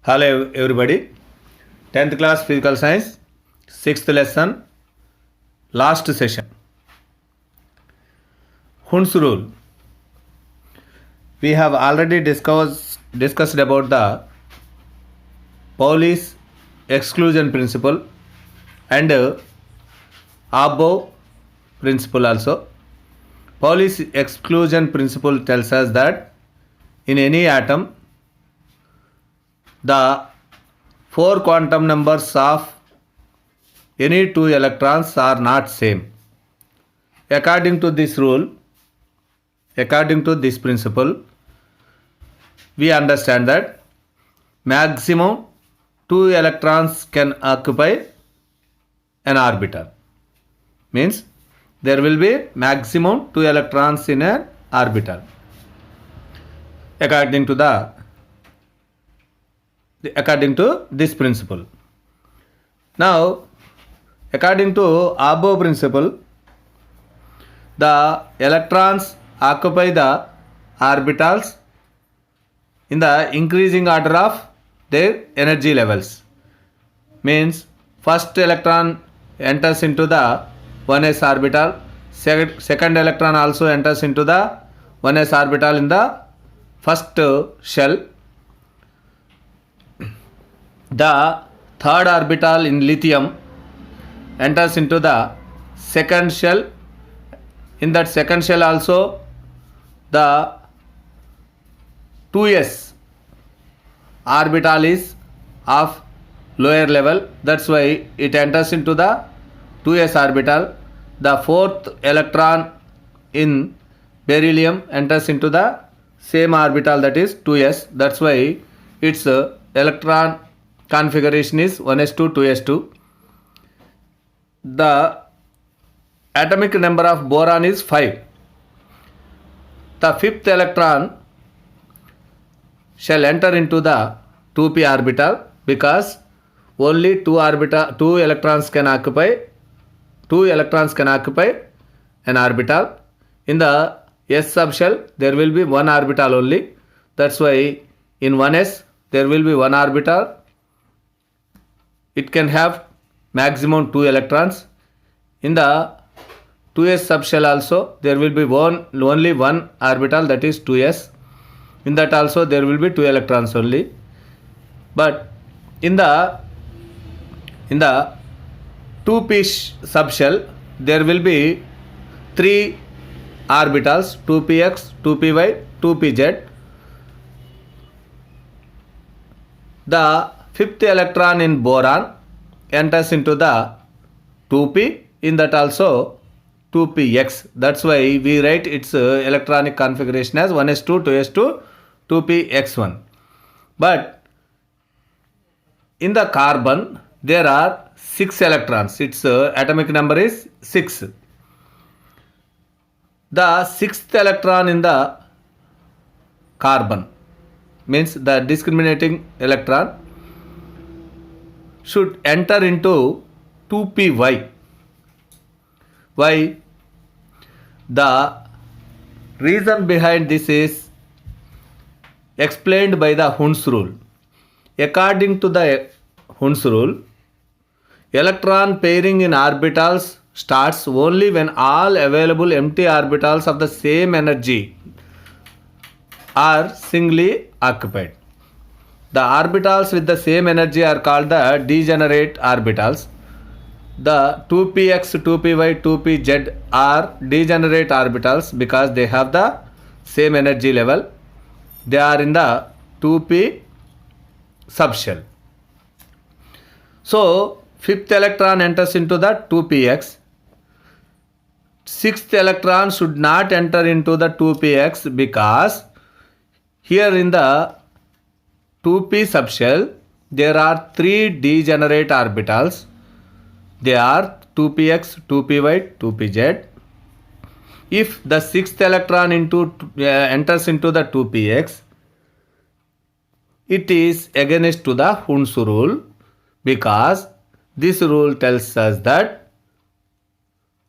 Hello everybody. 10th class physical science 6th lesson last session. Hund's rule. We have already discussed about the Pauli's exclusion principle and above principle also. Pauli's exclusion principle tells us that in any atom the 4 quantum numbers of any 2 electrons are not same. According to this rule, according to this principle, we understand that maximum 2 electrons can occupy an orbital. Means there will be maximum 2 electrons in an orbital. According to this principle. Now, according to above principle, the electrons occupy the orbitals in the increasing order of their energy levels. Means first electron enters into the 1s orbital, second electron also enters into the 1s orbital in the first shell. The third orbital in lithium enters into the second shell. In that second shell also the 2s orbital is of lower level. That's why it enters into the 2s orbital. The fourth electron in beryllium enters into the same orbital, that is 2s. That's why its electron configuration is 1s2 2s2. The atomic number of boron is 5. The fifth electron shall enter into the 2p orbital because only two electrons can occupy an orbital. In the s subshell there will be one orbital only. That's why in 1s there will be one orbital. It can have maximum 2 electrons. In the 2s subshell also there will be only one orbital, that is 2s. In that also there will be 2 electrons only. But in the 2p subshell there will be 3 orbitals, 2px, 2py, 2pz. The fifth electron in boron enters into the 2p, in that also 2px. That's why we write its electronic configuration as 1s2 2s2 2px1. But in the carbon there are 6 electrons. Its atomic number is 6. The sixth electron in the carbon, means the discriminating electron, should enter into 2py. Why? The reason behind this is explained by the Hund's rule. According to the Hund's rule, electron pairing in orbitals starts only when all available empty orbitals of the same energy are singly occupied. The orbitals with the same energy are called the degenerate orbitals. The 2px, 2py, 2pz are degenerate orbitals because they have the same energy level. They are in the 2p subshell. So, fifth electron enters into the 2px. Sixth electron should not enter into the 2px because here in the 2p subshell there are 3 degenerate orbitals. They are 2px, 2py, 2pz. If the sixth electron enters into the 2px, it is against to the Hund's rule, because this rule tells us that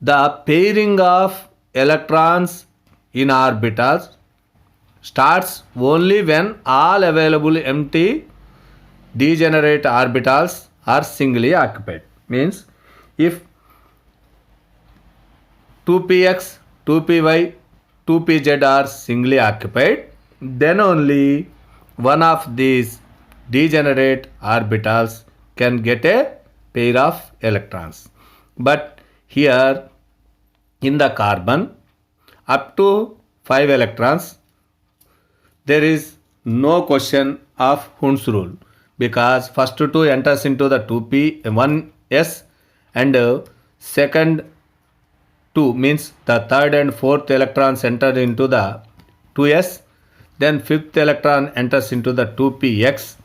the pairing of electrons in orbitals starts only when all available empty degenerate orbitals are singly occupied. Means if 2px, 2py, 2pz are singly occupied, then only one of these degenerate orbitals can get a pair of electrons. But here in the carbon, up to 5 electrons, there is no question of Hund's rule, because first 2 enters into the 2p 1s and second 2 means the third and fourth electrons enter into the 2s, then fifth electron enters into the 2px.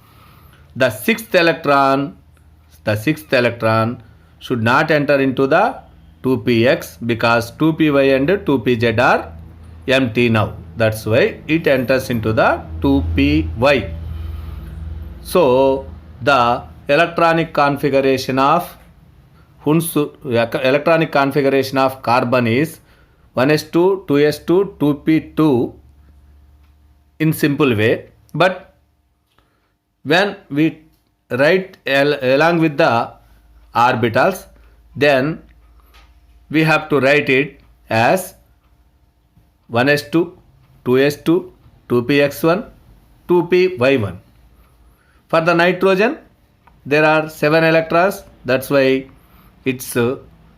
The sixth electron should not enter into the 2px because 2py and 2pz are empty now. That's why it enters into the 2py. So the electronic configuration of carbon is 1s2, 2s2, 2p2 in simple way. But when we write along with the orbitals, then we have to write it as 1s2, 2s2, 2px1, 2py1. For the nitrogen, there are 7 electrons. That's why its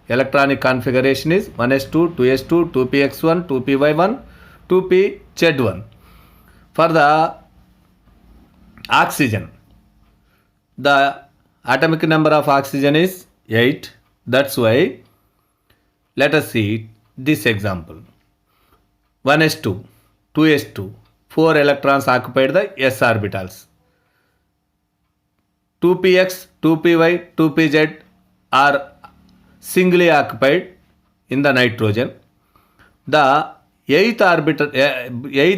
electronic configuration is 1s2, 2s2, 2px1, 2py1, 2pz1. For the oxygen, the atomic number of oxygen is 8. That's why let us see this example. 1s2, 2s2, 4 electrons occupied the s orbitals. 2px, 2py, 2pz are singly occupied in the nitrogen. The eighth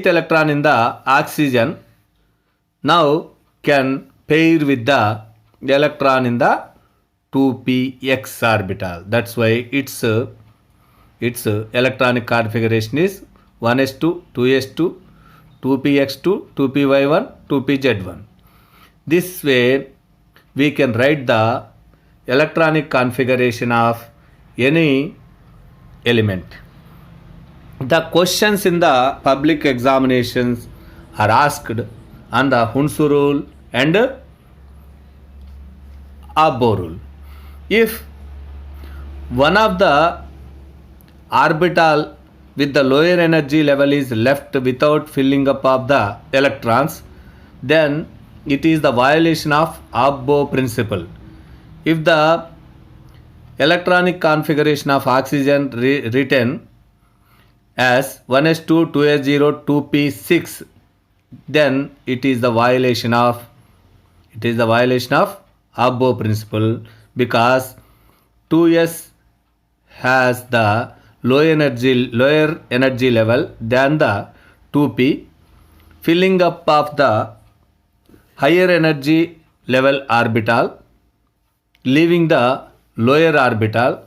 electron in the oxygen now can pair with the electron in the 2px orbital. That's why its electronic configuration is 1s2, 2s2, 2px2, 2py1, 2pz1. This way we can write the electronic configuration of any element. The questions in the public examinations are asked on the Hund's rule and Abbo rule. If one of the orbital with the lower energy level is left without filling up of the electrons, then it is the violation of Abbo principle. If the electronic configuration of oxygen written as 1s2, 2s0, 2p6, then it is the violation of Abbo principle, because 2s has the lower energy level than the 2p. Filling up of the higher energy level orbital, leaving the lower orbital,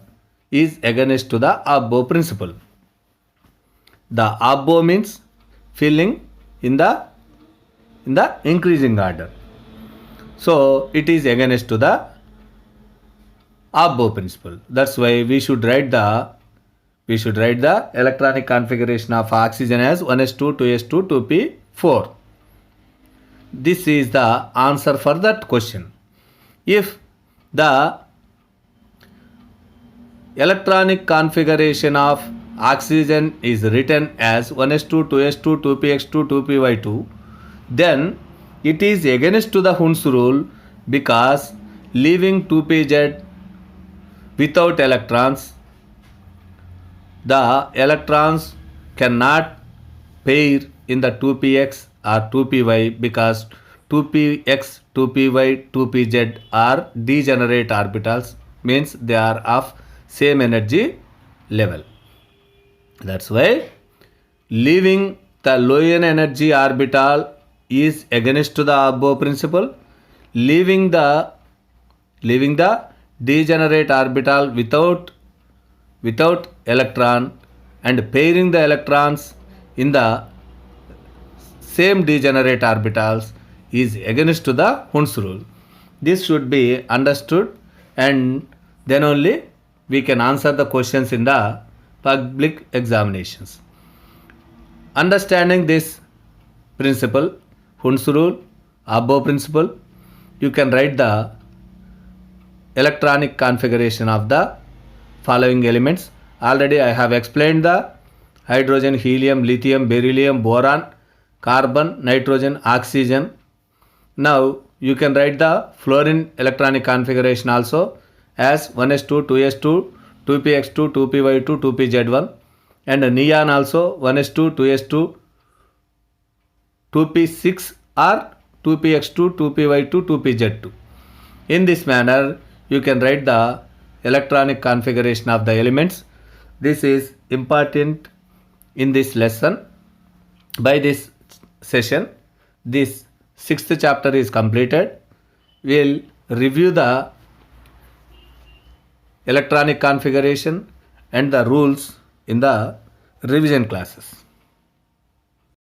is against to the Abbo principle. The Abbo means filling in the increasing order. So it is against to the Abbo principle. That's why we should write the electronic configuration of oxygen as 1s2, 2s2, 2p4. This is the answer for that question. If the electronic configuration of oxygen is written as 1s2, 2s2, 2px2, 2py2, then it is against to the Hund's rule, because leaving 2pz without electrons, the electrons cannot pair in the 2px or 2py, because 2px, 2py, 2pz are degenerate orbitals, means they are of same energy level. That's why leaving the lower energy orbital is against to the Abbo principle. Leaving the degenerate orbital without electron and pairing the electrons in the same degenerate orbitals is against to the Hund's rule. This should be understood, and then only we can answer the questions in the public examinations. Understanding this principle, Hund's rule, above principle, you can write the electronic configuration of the following elements. Already I have explained the hydrogen, helium, lithium, beryllium, boron, carbon, nitrogen, oxygen. Now you can write the fluorine electronic configuration also as 1s2, 2s2, 2px2, 2py2, 2pz1, and neon also 1s2, 2s2, 2p6 or 2px2, 2py2, 2pz2. In this manner, you can write the electronic configuration of the elements. This is important in this lesson. By this session, this sixth chapter is completed. We will review the electronic configuration and the rules in the revision classes.